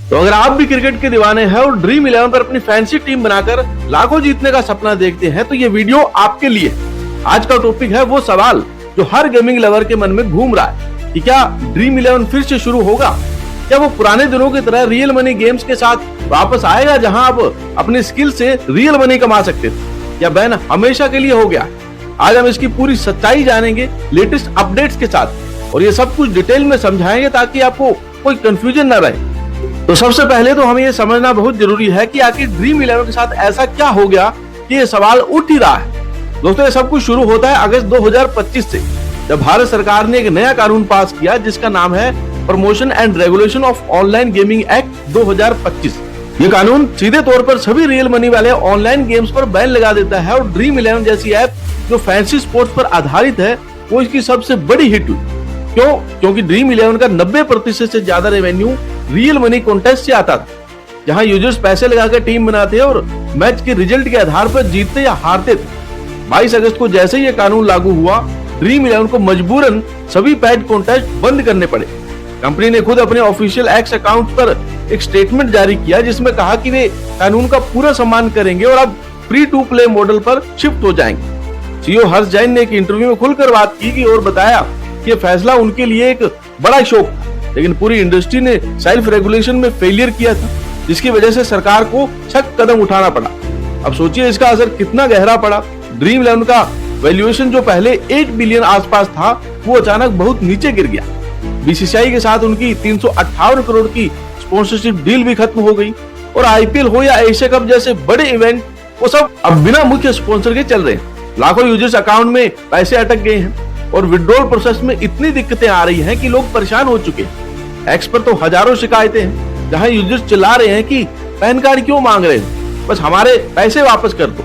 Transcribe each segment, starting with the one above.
तो अगर आप भी क्रिकेट के दीवाने हैं और ड्रीम 11 पर अपनी फैंसी टीम बनाकर लाखों जीतने का सपना देखते हैं तो ये वीडियो आपके लिए। आज का टॉपिक है वो सवाल जो हर गेमिंग लवर के मन में घूम रहा है कि क्या ड्रीम 11 फिर से शुरू होगा? क्या वो पुराने दिनों की तरह रियल मनी गेम्स के साथ वापस आएगा जहां आप अपने स्किल से रियल मनी कमा सकते थे, या बैन हमेशा के लिए हो गया? आज हम इसकी पूरी सच्चाई जानेंगे लेटेस्ट अपडेट्स के साथ, और ये सब कुछ डिटेल में समझाएंगे ताकि आपको कोई कंफ्यूजन न रहे। तो सबसे पहले तो हमें ये समझना बहुत जरूरी है कि आखिर ड्रीम 11 के साथ ऐसा क्या हो गया कि ये सवाल उठ ही रहा है। दोस्तों, ये सब कुछ शुरू होता है अगस्त 2025 से, जब भारत सरकार ने एक नया कानून पास किया जिसका नाम है promotion and regulation of online gaming act 2025। ये कानून सीधे तौर पर सभी रियल मनी वाले ऑनलाइन गेम्स पर बैन लगा देता है, और ड्रीम 11 जैसी ऐप जो फैंसी स्पोर्ट्स पर आधारित है वो इसकी सबसे बड़ी हिट हुई। क्यों? क्योंकि ड्रीम 11 का 90% से ज्यादा रेवेन्यू रियल मनी कॉन्टेस्ट से आता था, जहां यूजर्स पैसे लगाकर टीम बनाते और मैच के रिजल्ट के आधार पर जीतते या हारते थे। 22 अगस्त को जैसे ही ये कानून लागू हुआ, ड्रीम 11 को मजबूरन सभी पेड कॉन्टेस्ट बंद करने पड़े। कंपनी ने खुद अपने ऑफिशियल एक्स अकाउंट पर एक स्टेटमेंट जारी किया जिसमें कहा कि वे कानून का पूरा सम्मान करेंगे और अब फ्री टू प्ले मॉडल पर शिफ्ट हो जाएंगे। सीईओ हर्ष जैन ने एक इंटरव्यू में खुलकर बात की और बताया कि यह फैसला उनके लिए एक बड़ा शौक था, लेकिन पूरी इंडस्ट्री ने सेल्फ रेगुलेशन में फेलियर किया था, जिसकी वजह से सरकार को सख्त कदम उठाना पड़ा। अब सोचिए इसका असर कितना गहरा पड़ा। ड्रीम 11 का वैल्यूएशन जो पहले 8 बिलियन आसपास था, वो अचानक बहुत नीचे गिर गया। बीसीसीआई के साथ उनकी 358 करोड़ की स्पॉन्सरशिप डील भी खत्म हो गई, और आईपीएल हो या एशिया कप जैसे बड़े इवेंट वो सब अब बिना मुख्य स्पॉन्सर के चल रहे हैं। लाखों यूजर्स अकाउंट में पैसे अटक गए हैं, और विड्रॉल प्रोसेस में इतनी दिक्कतें आ रही हैं कि लोग परेशान हो चुके हैं। एक्स पर तो हजारों शिकायतें हैं, जहां यूजर्स चिल्ला रहे हैं कि पैन कार्ड क्यों मांग रहे हैं, बस हमारे पैसे वापस कर दो।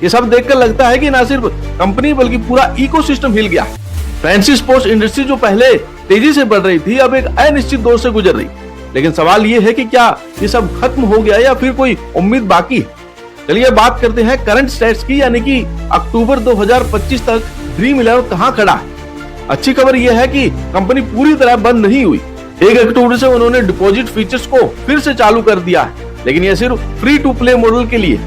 ये सब देखकर लगता है कि ना सिर्फ कंपनी बल्कि पूरा इकोसिस्टम हिल गया है। फैंसी स्पोर्ट्स इंडस्ट्री जो पहले तेजी से बढ़ रही थी, अब एक अनिश्चित दौर से गुजर रही। लेकिन सवाल ये है कि क्या ये सब खत्म हो गया या फिर कोई उम्मीद बाकी है? चलिए बात करते हैं करंट स्टेट्स की, यानी कि अक्टूबर 2025 तक ड्रीम 11 कहां खड़ा है। अच्छी खबर यह है कि कंपनी पूरी तरह बंद नहीं हुई। 1 अक्टूबर से उन्होंने डिपॉजिट फीचर्स को फिर से चालू कर दिया है, लेकिन यह सिर्फ फ्री टू प्ले मॉडल के लिए।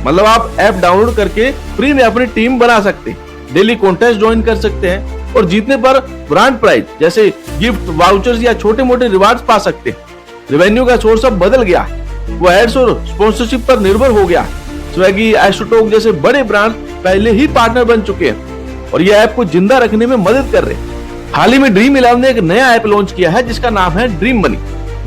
मतलब आप ऐप डाउनलोड करके फ्री में अपनी टीम बना सकते हैं, डेली कॉन्टेस्ट ज्वाइन कर सकते हैं, और जीतने पर ब्रांड प्राइज जैसे गिफ्ट, वाउचर्स या छोटे मोटे रिवार्ड्स पा सकते हैं। रेवेन्यू का सोर्स अब बदल गया है, वो एड्स और स्पॉन्सरशिप पर निर्भर हो गया है। स्वेगी, एस्ट्रोटॉक जैसे बड़े ब्रांड पहले ही पार्टनर बन चुके हैं और ये ऐप को जिंदा रखने में मदद कर रहे हैं। हाल ही में ड्रीम 11 ने एक नया ऐप लॉन्च किया है जिसका नाम है ड्रीम मनी,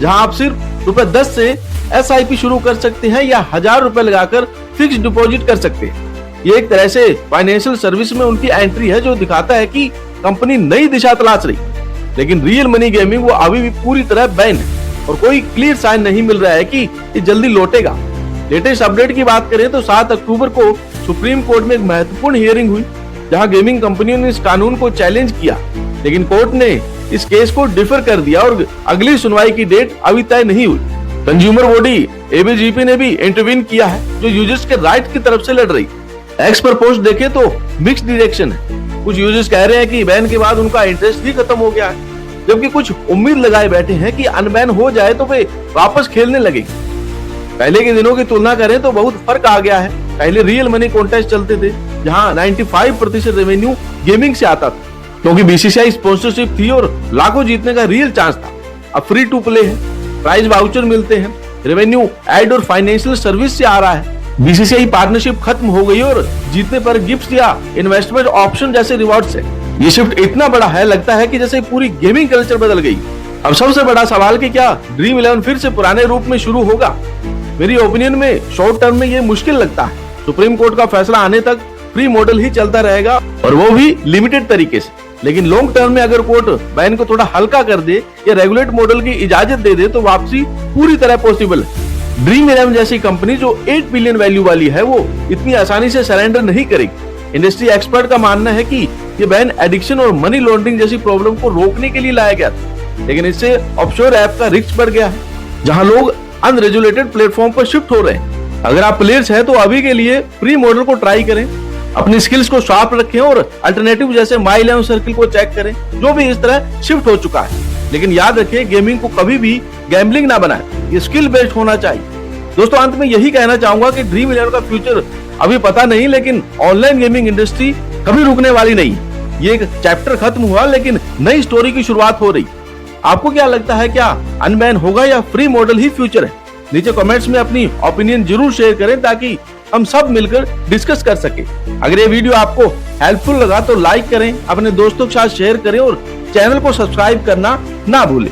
जहां आप सिर्फ ₹10 से SIP शुरू कर सकते हैं या ₹1000 लगाकर फिक्स डिपॉजिट कर सकते हैं। ये एक तरह से फाइनेंशियल सर्विस में उनकी एंट्री है, जो दिखाता है कि कंपनी नई दिशा तलाश रही। लेकिन रियल मनी गेमिंग वो अभी भी पूरी तरह बैन है, और कोई क्लियर साइन नहीं मिल रहा है कि ये जल्दी लौटेगा। लेटेस्ट अपडेट की बात करें तो 7 अक्टूबर को सुप्रीम कोर्ट में एक महत्वपूर्ण हियरिंग हुई, जहां गेमिंग कंपनियों ने इस कानून को चैलेंज किया, लेकिन कोर्ट ने इस केस को डिफर कर दिया और अगली सुनवाई की डेट अभी तय नहीं हुई। कंज्यूमर बॉडी ABGP ने भी इंटरवीन किया है, जो यूजर्स के राइट की तरफ से लड़ रही। एक्स पर पोस्ट देखे तो मिक्स्ड डायरेक्शन है। कुछ यूजर्स कह रहे हैं कि बैन के बाद उनका इंटरेस्ट ही खत्म हो गया है, जबकि कुछ उम्मीद लगाए बैठे हैं कि अनबैन हो जाए तो वे वापस खेलने लगेंगे। पहले के दिनों की तुलना करें तो बहुत फर्क आ गया है। पहले रियल मनी कॉन्टेस्ट चलते थे, जहां 95% रेवेन्यू गेमिंग से आता था, क्योंकि बीसीसीआई स्पॉन्सरशिप थी और लाखों जीतने का रियल चांस था। अब फ्री टू प्ले है, प्राइज वाउचर मिलते हैं, रेवेन्यू एड और फाइनेंशियल सर्विस से आ रहा है। बीसीसीआई पार्टनरशिप खत्म हो गई और जीतने पर गिफ्ट या इन्वेस्टमेंट ऑप्शन जैसे रिवॉर्ड्स है। ये शिफ्ट इतना बड़ा है, लगता है कि जैसे पूरी गेमिंग कल्चर बदल गई। अब सबसे बड़ा सवाल कि क्या ड्रीम 11 फिर से पुराने रूप में शुरू होगा? मेरी ओपिनियन में शॉर्ट टर्म में ये मुश्किल लगता है। सुप्रीम कोर्ट का फैसला आने तक फ्री मॉडल ही चलता रहेगा, और वो भी लिमिटेड तरीके से। लेकिन लॉन्ग टर्म में अगर कोर्ट बैन को थोड़ा हल्का कर दे या रेगुलेट मॉडल की इजाजत दे दे तो वापसी पूरी तरह पॉसिबल है। ड्रीम 11 जैसी कंपनी जो 8 बिलियन वैल्यू वाली है, वो इतनी आसानी से सरेंडर नहीं करेगी। इंडस्ट्री एक्सपर्ट का मानना है कि ये बैन एडिक्शन और मनी लॉन्ड्रिंग जैसी प्रॉब्लम को रोकने के लिए लाया गया था, लेकिन इससे ऑफशोर ऐप का रिस्क बढ़ गया है, जहां लोग अनरेगुलेटेड प्लेटफॉर्म पर शिफ्ट हो रहे हैं। अगर आप प्लेयर्स हैं तो अभी के लिए फ्री मॉडल को ट्राई करें, अपनी स्किल्स को शार्प रखें और अल्टरनेटिव जैसे माई 11 सर्किल को चेक करें, जो भी इस तरह शिफ्ट हो चुका है। लेकिन याद रखें, गेमिंग को कभी भी गैम्बलिंग ना बनाए, ये स्किल बेस्ड होना चाहिए। दोस्तों अंत में यही कहना चाहूंगा कि ड्रीम 11 का फ्यूचर अभी पता नहीं, लेकिन ऑनलाइन गेमिंग इंडस्ट्री कभी रुकने वाली नहीं। ये एक चैप्टर खत्म हुआ, लेकिन नई स्टोरी की शुरुआत हो रही। आपको क्या लगता है, क्या अनबैन होगा या फ्री मॉडल ही फ्यूचर है? नीचे कमेंट्स में अपनी ओपिनियन जरूर शेयर करें ताकि हम सब मिलकर डिस्कस कर सके। अगर ये वीडियो आपको हेल्पफुल लगा तो लाइक करें, अपने दोस्तों के साथ शेयर करें और चैनल को सब्सक्राइब करना ना भूलें।